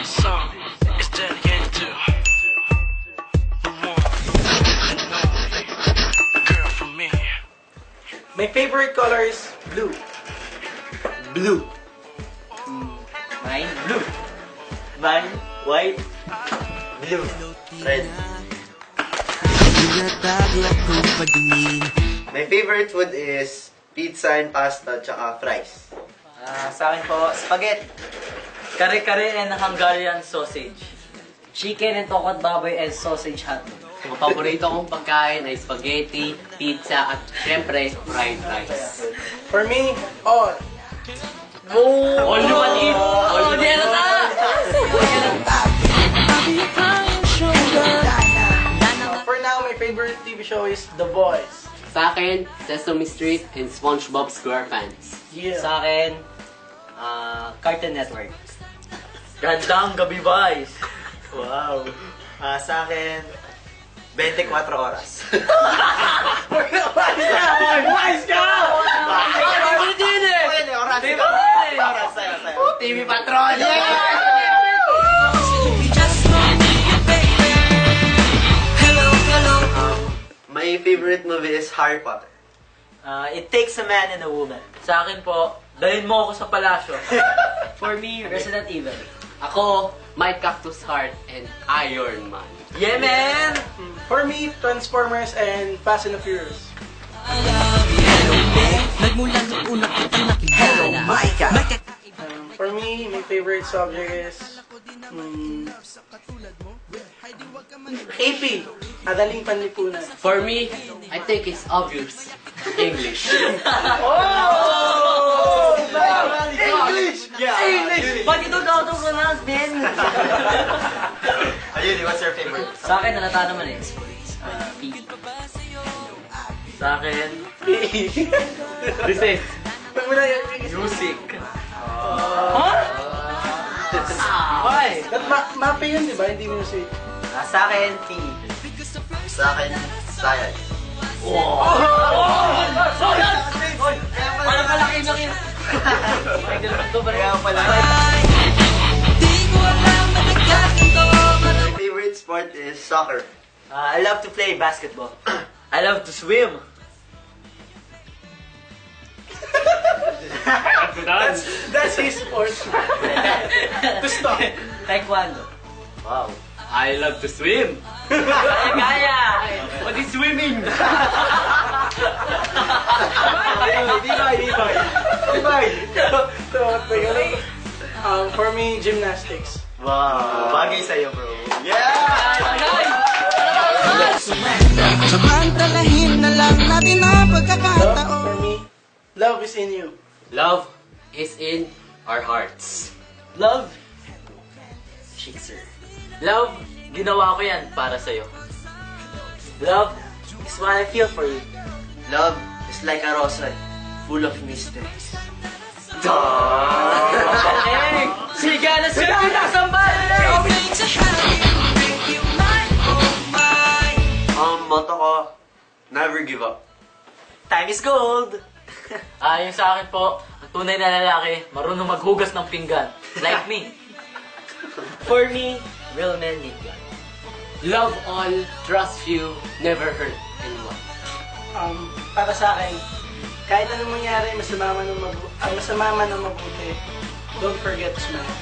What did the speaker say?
song is dedicated to the one and only girl from me. My favorite color is blue. Blue. Mine, blue. Mine, white. Blue. Red. My favorite food is pizza and pasta tsaka fries. Sa akin po, spaghetti. Kare-kare and Hungarian sausage. Chicken and tokot baboy and sausage hotdog. Ang paborito kong pagkain ay spaghetti, pizza, at syempre, fried rice. For me, all. All you can eat! All you can For now, my favorite TV show is The Boys. Sa akin, Sesame Street and SpongeBob SquarePants. Yeah. Sa akin, Cartoon Network. Gandang gabi, boys. Wow. Sa akin, 24 oras. Wise ka! Oras sa'yo. TV Patron! My favorite movie is Harry Potter. It takes a man and a woman. Sa akin po, dalhin mo ako sa palasyo. For me, Resident Evil. Ako, My Cactus Heart and Iron Man. Yeah, man! For me, Transformers and Fast and the Furious. For me, my favorite subject is AP, Madaling Panlipunan. For me, I think it's obvious. English. English! Yeah. English! Ba't ito daw ito pronounce din? Ayun, what's your favorite? Sa akin, nalata naman eh. PE. Sa akin, This is Pag mo na yan, music. why? Mape yun, di ba? Hindi music. Sa akin, PE. Sa akin, science. Parang kalaki lang yun. Kaya pala. My favorite sport is soccer. I love to play basketball. I love to swim. That's his sport. To stop. Taekwondo. Wow. I love to swim. Kaya! What is swimming? For me, gymnastics. Wow. Bagay sa'yo, bro. Yeah! Samantalahin na lang natin ang For pagkakataon. me, love is in you. Love is in our hearts. Love? Shikser. Love, ginawa ko yan para sa'yo. Love is what I feel for you. Love is like a rosary, full of mysteries. Siga na siya! Nasambal! Motto ko, never give up. Time is gold! Yung sa akin po, ang tunay na lalaki, marunong maghugas ng pinggan. Like me. For me, real men need God. Love all, trust few, never hurt anyone. Para sa akin, kahit anong mangyari, masama man o mabuti, don't forget to smile.